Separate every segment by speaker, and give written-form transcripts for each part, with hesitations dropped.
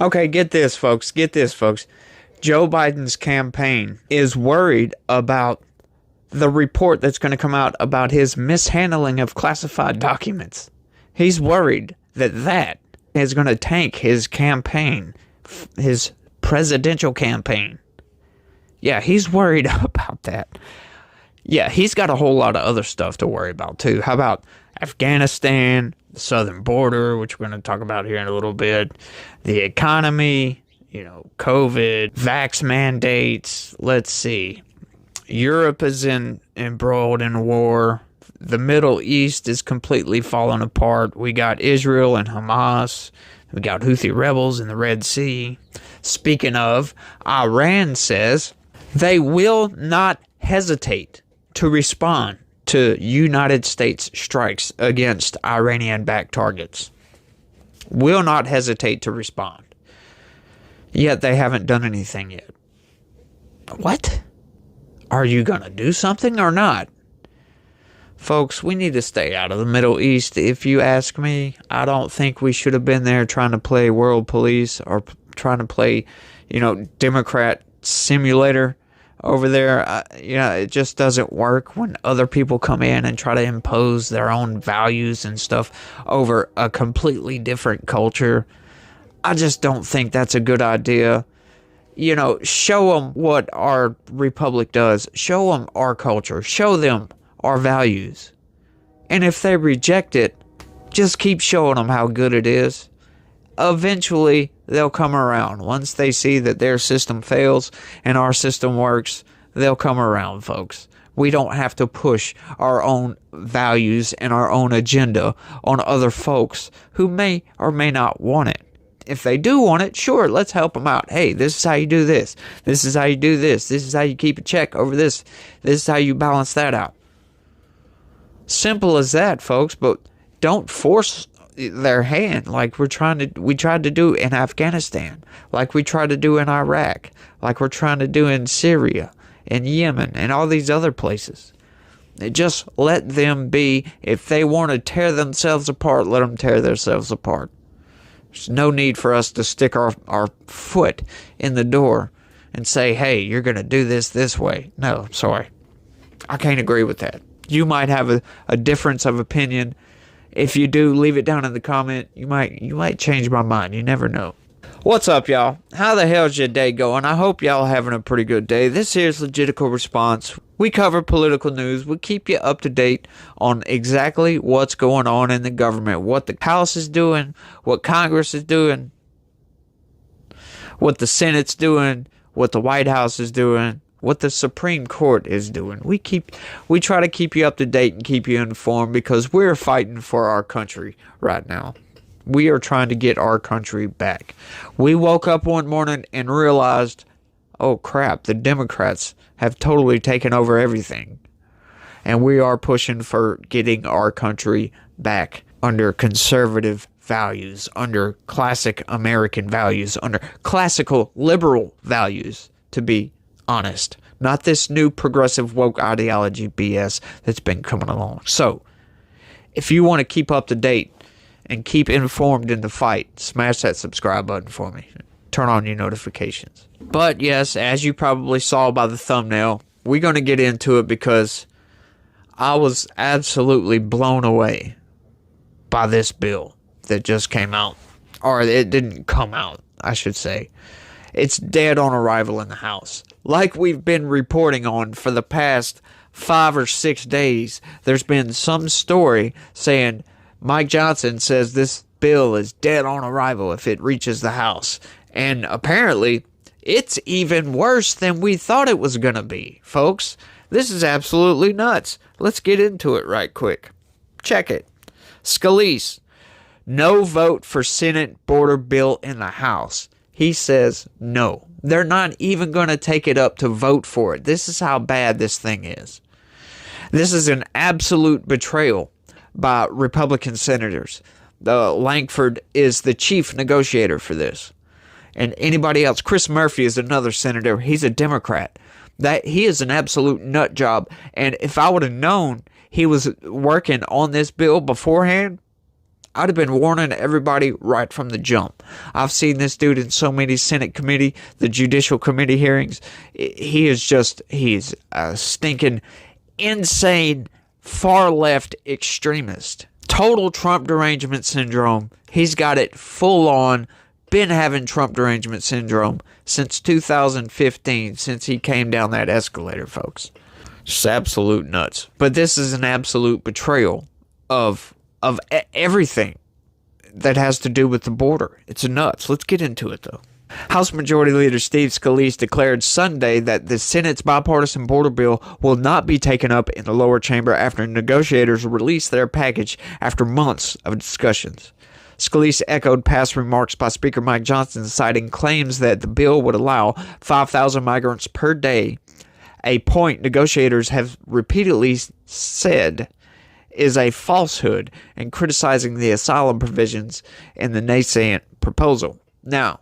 Speaker 1: Okay, get this, folks. Get this, folks. Joe Biden's campaign is worried about the report that's going to come out about his mishandling of classified documents. He's worried that that is going to tank his campaign, his presidential campaign. Yeah, he's worried about that. Yeah, he's got a whole lot of other stuff to worry about, too. How about Afghanistan, the southern border, which we're going to talk about here in a little bit, the economy, COVID, vax mandates. Let's see. Europe is embroiled in war. The Middle East is completely falling apart. We got Israel and Hamas. We got Houthi rebels in the Red Sea. Speaking of, Iran says they will not hesitate to respond to United States strikes against Iranian-backed targets. Will not hesitate to respond. Yet they haven't done anything yet. What? Are you going to do something or not? Folks, we need to stay out of the Middle East. If you ask me, I don't think we should have been there trying to play world police or trying to play, Democrat simulator over there. It just doesn't work when other people come in and try to impose their own values and stuff over a completely different culture. I just don't think that's a good idea. Show them what our republic does. Show them our culture. Show them our values. And if they reject it, just keep showing them how good it is. Eventually, they'll come around. Once they see that their system fails and our system works, they'll come around, folks. We don't have to push our own values and our own agenda on other folks who may or may not want it. If they do want it, sure, let's help them out. Hey, this is how you do this. This is how you do this. This is how you keep a check over this. This is how you balance that out. Simple as that, folks, but don't force their hand like we tried to do in Afghanistan, like we tried to do in Iraq, like we're trying to do in Syria, in Yemen, and all these other places. Just let them be. If they want to tear themselves apart, let them tear themselves apart. There's no need for us to stick our foot in the door and say, hey, you're going to do this way. No, sorry. I can't agree with that. You might have a difference of opinion. If you do, leave it down in the comment. You might change my mind. You never know. What's up, y'all? How the hell's your day going? I hope y'all having a pretty good day. This here's Legitical Response. We cover political news. We keep you up to date on exactly what's going on in the government, what the House is doing, what Congress is doing, what the Senate's doing, what the White House is doing, what the Supreme Court is doing. We try to keep you up to date and keep you informed because we're fighting for our country right now. We are trying to get our country back. We woke up one morning and realized, oh crap, the Democrats have totally taken over everything. And we are pushing for getting our country back under conservative values, under classic American values, under classical liberal values, to be honest. Not this new progressive woke ideology BS that's been coming along. So, if you want to keep up to date and keep informed in the fight, smash that subscribe button for me. Turn on your notifications. But yes, as you probably saw by the thumbnail, we're going to get into it because I was absolutely blown away by this bill that just came out. Or it didn't come out, I should say. It's dead on arrival in the House. Like we've been reporting on for the past 5 or 6 days, there's been some story saying Mike Johnson says this bill is dead on arrival if it reaches the House. And apparently, it's even worse than we thought it was going to be, folks. This is absolutely nuts. Let's get into it right quick. Check it. Scalise, no vote for Senate border bill in the House. He says no. They're not even going to take it up to vote for it. This is how bad this thing is. This is an absolute betrayal by Republican senators. Lankford is the chief negotiator for this. And anybody else, Chris Murphy is another senator. He's a Democrat. He is an absolute nut job. And if I would have known he was working on this bill beforehand, I'd have been warning everybody right from the jump. I've seen this dude in so many Senate committee, the Judicial Committee hearings. He's a stinking, insane, far-left extremist. Total Trump derangement syndrome. He's got it full on. Been having Trump derangement syndrome since 2015, since he came down that escalator, folks. Just absolute nuts. But this is an absolute betrayal of everything that has to do with the border. It's nuts. Let's get into it, though. House Majority Leader Steve Scalise declared Sunday that the Senate's bipartisan border bill will not be taken up in the lower chamber after negotiators release their package after months of discussions. Scalise echoed past remarks by Speaker Mike Johnson, citing claims that the bill would allow 5,000 migrants per day, a point negotiators have repeatedly said is a falsehood, and criticizing the asylum provisions in the nascent proposal. Now,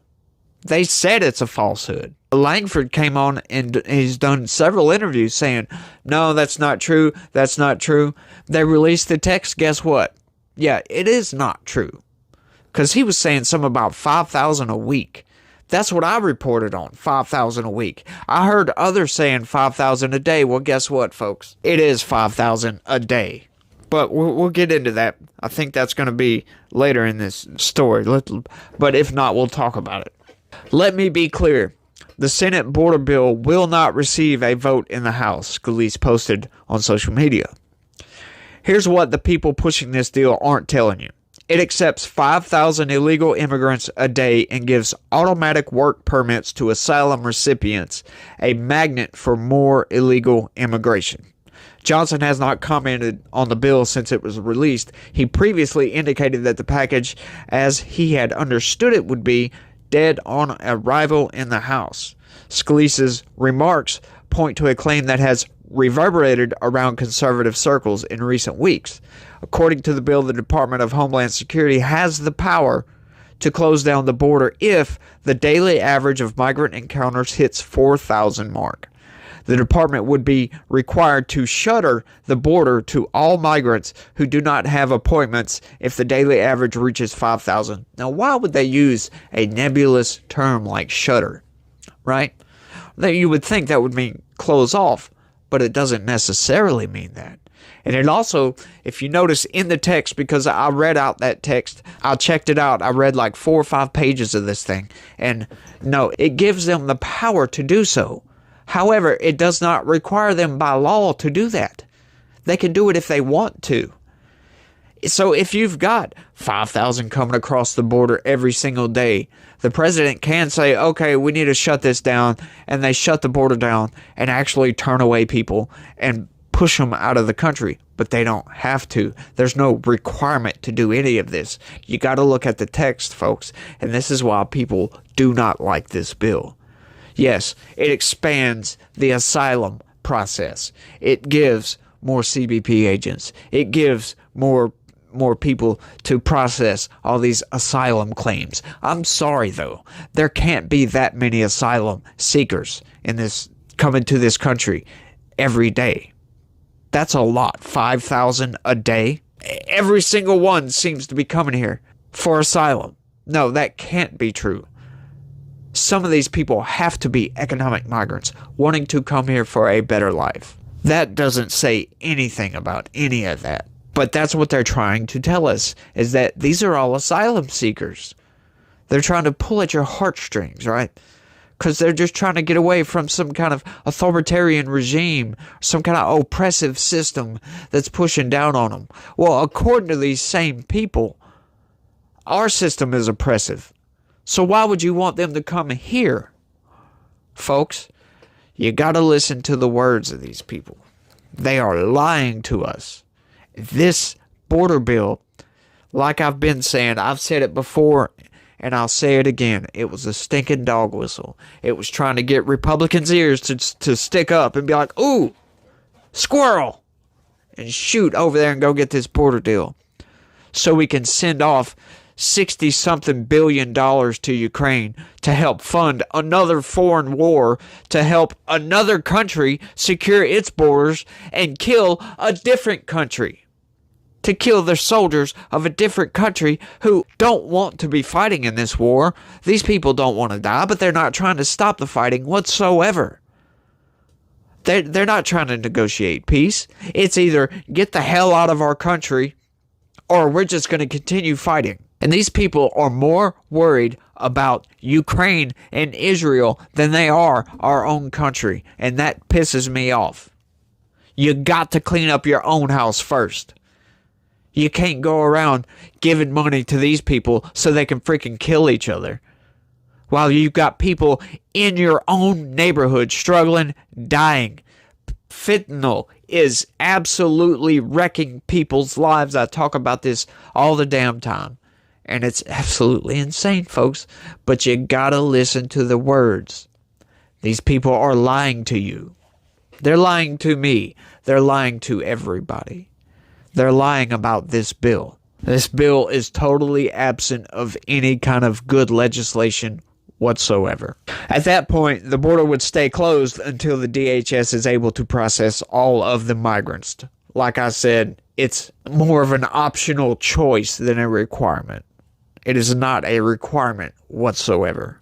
Speaker 1: they said it's a falsehood. Langford came on and he's done several interviews saying, no, that's not true. That's not true. They released the text. Guess what? Yeah, it is not true. Because he was saying something about 5,000 a week. That's what I reported on, 5,000 a week. I heard others saying 5,000 a day. Well, guess what, folks? It is 5,000 a day. But we'll get into that. I think that's going to be later in this story. But if not, we'll talk about it. Let me be clear. The Senate border bill will not receive a vote in the House, Scalise posted on social media. Here's what the people pushing this deal aren't telling you. It accepts 5,000 illegal immigrants a day and gives automatic work permits to asylum recipients, a magnet for more illegal immigration. Johnson has not commented on the bill since it was released. He previously indicated that the package, as he had understood it would be, dead on arrival in the House. Scalise's remarks point to a claim that has reverberated around conservative circles in recent weeks. According to the bill, the Department of Homeland Security has the power to close down the border if the daily average of migrant encounters hits 4,000 mark. The department would be required to shutter the border to all migrants who do not have appointments if the daily average reaches 5,000. Now, why would they use a nebulous term like shutter, right? You would think that would mean close off, but it doesn't necessarily mean that. And it also, if you notice in the text, because I read out that text, I checked it out, I read like 4 or 5 pages of this thing, and no, it gives them the power to do so. However, it does not require them by law to do that. They can do it if they want to. So if you've got 5,000 coming across the border every single day, the president can say, okay, we need to shut this down, and they shut the border down and actually turn away people and push them out of the country. But they don't have to. There's no requirement to do any of this. You got to look at the text, folks, and this is why people do not like this bill. Yes, it expands the asylum process. It gives more CBP agents. It gives more people to process all these asylum claims. I'm sorry, though. There can't be that many asylum seekers in this coming to this country every day. That's a lot. 5,000 a day. Every single one seems to be coming here for asylum. No, that can't be true. Some of these people have to be economic migrants wanting to come here for a better life. That doesn't say anything about any of that. But that's what they're trying to tell us, is that these are all asylum seekers. They're trying to pull at your heartstrings, right? Because they're just trying to get away from some kind of authoritarian regime, some kind of oppressive system that's pushing down on them. Well, according to these same people, our system is oppressive. So why would you want them to come here? Folks, you got to listen to the words of these people. They are lying to us. This border bill, like I've been saying, I've said it before and I'll say it again. It was a stinking dog whistle. It was trying to get Republicans' ears to stick up and be like, ooh, squirrel, and shoot over there and go get this border deal. So we can send off $60-something billion to Ukraine to help fund another foreign war, to help another country secure its borders and kill a different country. to kill the soldiers of a different country who don't want to be fighting in this war. These people don't want to die, but they're not trying to stop the fighting whatsoever. They're not trying to negotiate peace. It's either get the hell out of our country or we're just going to continue fighting. And these people are more worried about Ukraine and Israel than they are our own country. And that pisses me off. You got to clean up your own house first. You can't go around giving money to these people so they can freaking kill each other, while you've got people in your own neighborhood struggling, dying. Fentanyl is absolutely wrecking people's lives. I talk about this all the damn time. And it's absolutely insane, folks. But you gotta listen to the words. These people are lying to you. They're lying to me. They're lying to everybody. They're lying about this bill. This bill is totally absent of any kind of good legislation whatsoever. At that point, the border would stay closed until the DHS is able to process all of the migrants. Like I said, it's more of an optional choice than a requirement. It is not a requirement whatsoever.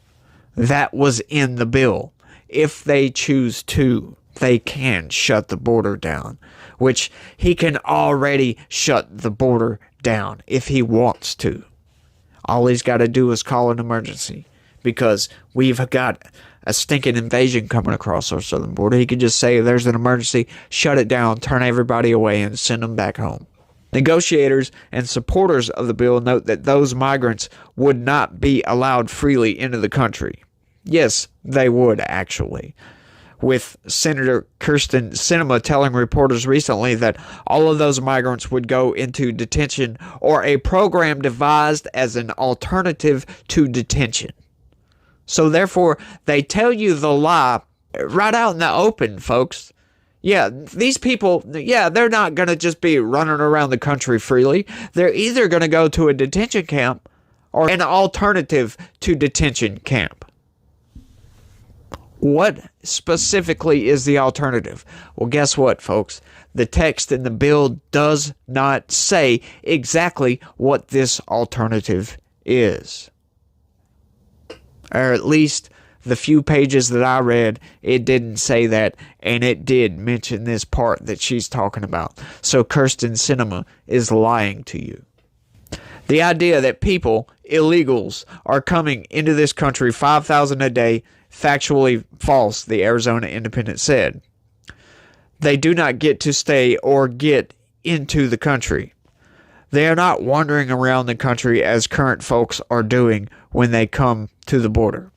Speaker 1: That was in the bill. If they choose to, they can shut the border down, which he can already shut the border down if he wants to. All he's got to do is call an emergency, because we've got a stinking invasion coming across our southern border. He could just say there's an emergency, shut it down, turn everybody away, and send them back home. Negotiators and supporters of the bill note that those migrants would not be allowed freely into the country. Yes, they would, actually. With Senator Kyrsten Sinema telling reporters recently that all of those migrants would go into detention or a program devised as an alternative to detention. So therefore, they tell you the lie right out in the open, folks. Yeah, these people, they're not going to just be running around the country freely. They're either going to go to a detention camp or an alternative to detention camp. What specifically is the alternative? Well, guess what, folks? The text in the bill does not say exactly what this alternative is. Or at least the few pages that I read, it didn't say that, and it did mention this part that she's talking about. So Kyrsten Sinema is lying to you. The idea that people, illegals, are coming into this country 5,000 a day, factually false, the Arizona Independent said. They do not get to stay or get into the country. They are not wandering around the country as current folks are doing when they come to the border.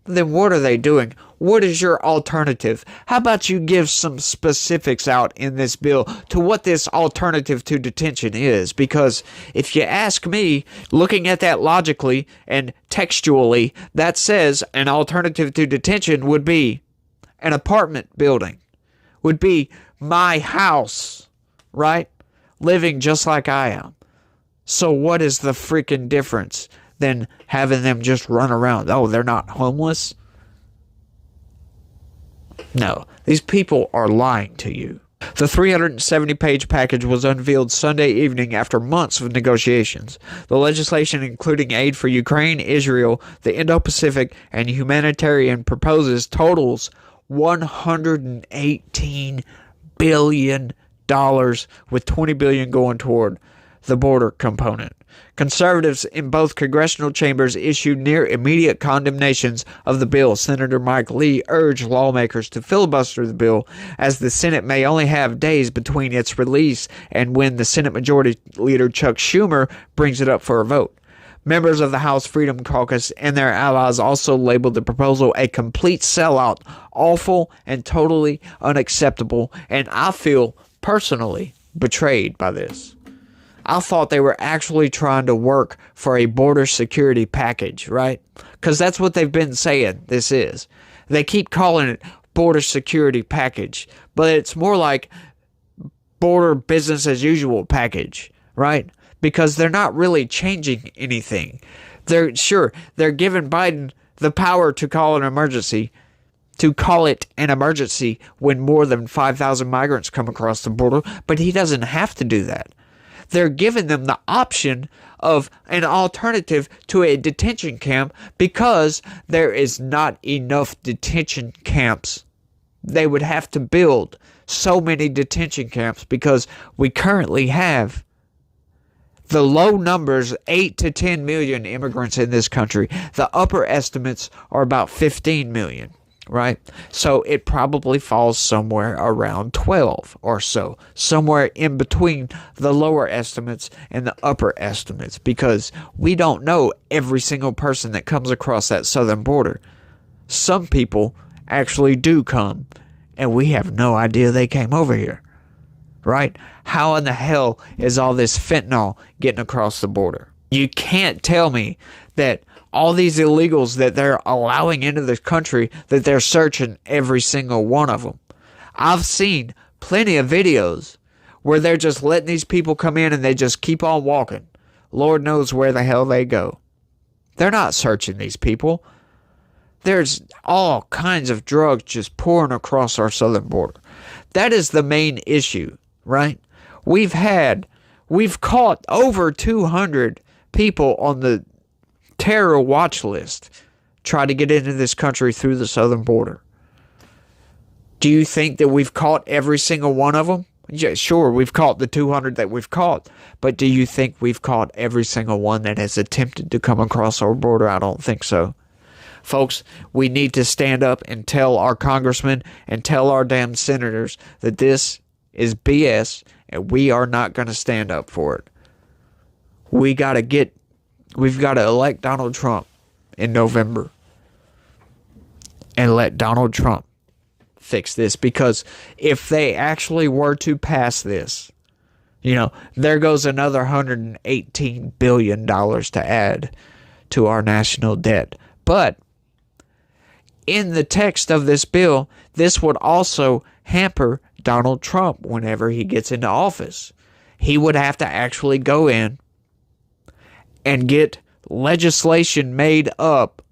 Speaker 1: Then what are they doing? What is your alternative? How about you give some specifics out in this bill to what this alternative to detention is? Because if you ask me, looking at that logically and textually, that says an alternative to detention would be an apartment building, would be my house, right? Living just like I am. So what is the freaking difference than having them just run around? Oh, they're not homeless? No, these people are lying to you. The 370-page package was unveiled Sunday evening after months of negotiations. The legislation, including aid for Ukraine, Israel, the Indo-Pacific, and humanitarian proposals, totals $118 billion, with $20 billion going toward the border component. Conservatives in both congressional chambers issued near immediate condemnations of the bill. Senator Mike Lee urged lawmakers to filibuster the bill, as the Senate may only have days between its release and when the Senate Majority Leader Chuck Schumer brings it up for a vote. Members of the House Freedom Caucus and their allies also labeled the proposal a complete sellout, awful and totally unacceptable, and I feel personally betrayed by this. I thought they were actually trying to work for a border security package, right? Because that's what they've been saying this is. They keep calling it border security package, but it's more like border business as usual package, right? Because they're not really changing anything. They're giving Biden the power to call an emergency, when more than 5,000 migrants come across the border, but he doesn't have to do that. They're giving them the option of an alternative to a detention camp because there is not enough detention camps. They would have to build so many detention camps because we currently have the low numbers, 8 to 10 million immigrants in this country. The upper estimates are about 15 million, right? So it probably falls somewhere around 12 or so, somewhere in between the lower estimates and the upper estimates, because we don't know every single person that comes across that southern border. Some people actually do come, and we have no idea they came over here. Right? How in the hell is all this fentanyl getting across the border? You can't tell me that all these illegals that they're allowing into this country, that they're searching every single one of them. I've seen plenty of videos where they're just letting these people come in and they just keep on walking. Lord knows where the hell they go. They're not searching these people. There's all kinds of drugs just pouring across our southern border. That is the main issue. Right? We've caught over 200 people on the terror watch list try to get into this country through the southern border. Do you think that we've caught every single one of them? Yeah, sure, we've caught the 200 that we've caught, but do you think we've caught every single one that has attempted to come across our border? I don't think so. Folks, we need to stand up and tell our congressmen and tell our damn senators that this is BS, and we are not going to stand up for it. We've got to elect Donald Trump in November and let Donald Trump fix this, because if they actually were to pass this, there goes another $118 billion to add to our national debt. But in the text of this bill, this would also hamper Donald Trump whenever he gets into office. He would have to actually go in and get legislation made up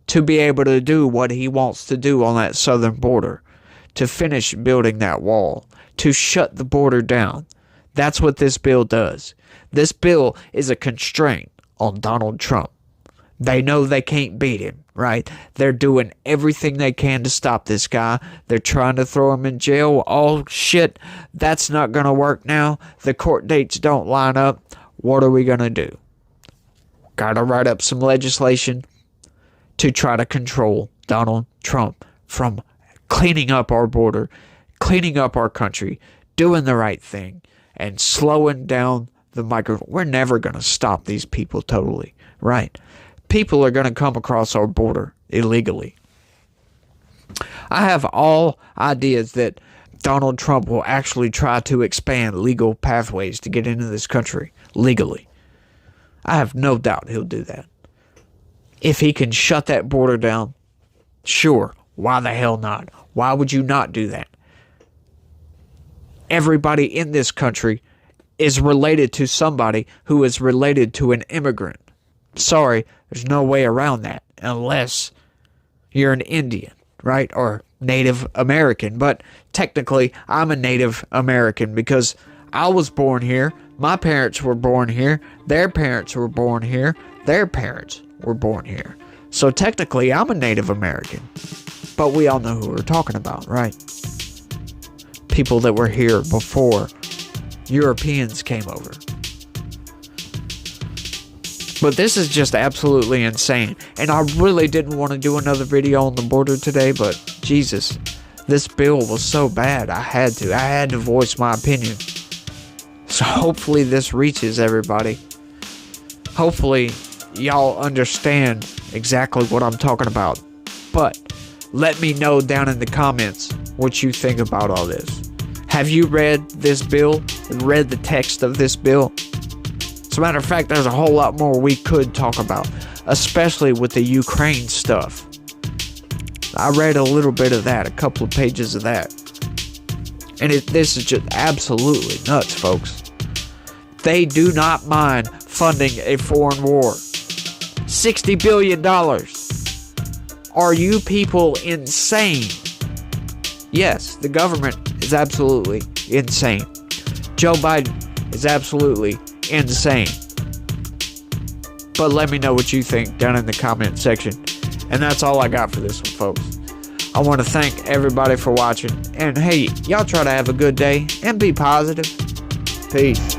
Speaker 1: to be able to do what he wants to do on that southern border, to finish building that wall, to shut the border down. That's what this bill does. This bill is a constraint on Donald Trump. They know they can't beat him, right? They're doing everything they can to stop this guy. They're trying to throw him in jail. Oh, shit, that's not going to work now. The court dates don't line up. What are we going to do? Got to write up some legislation to try to control Donald Trump from cleaning up our border, cleaning up our country, doing the right thing, and slowing down the migrant. We're never going to stop these people totally, right? People are going to come across our border illegally. I have all ideas that Donald Trump will actually try to expand legal pathways to get into this country legally. I have no doubt he'll do that. If he can shut that border down, sure, why the hell not? Why would you not do that? Everybody in this country is related to somebody who is related to an immigrant. Sorry, there's no way around that unless you're an Indian, right? Or Native American. But technically, I'm a Native American because I was born here. My parents were born here. Their parents were born here. Their parents were born here. So technically, I'm a Native American. But we all know who we're talking about, right? People that were here before Europeans came over. But this is just absolutely insane. And I really didn't want to do another video on the border today, but Jesus, this bill was so bad. I had to voice my opinion. So hopefully this reaches everybody. Hopefully y'all understand exactly what I'm talking about. But let me know down in the comments what you think about all this. Have you read this bill? Read the text of this bill? As a matter of fact, there's a whole lot more we could talk about, especially with the Ukraine stuff. I read a little bit of that, a couple of pages of that. And this is just absolutely nuts, folks. They do not mind funding a foreign war. $60 billion. Are you people insane? Yes, the government is absolutely insane. Joe Biden is absolutely insane. But let me know what you think down in the comment section. And that's all I got for this one, folks. I want to thank everybody for watching. And hey, y'all try to have a good day and be positive. Peace.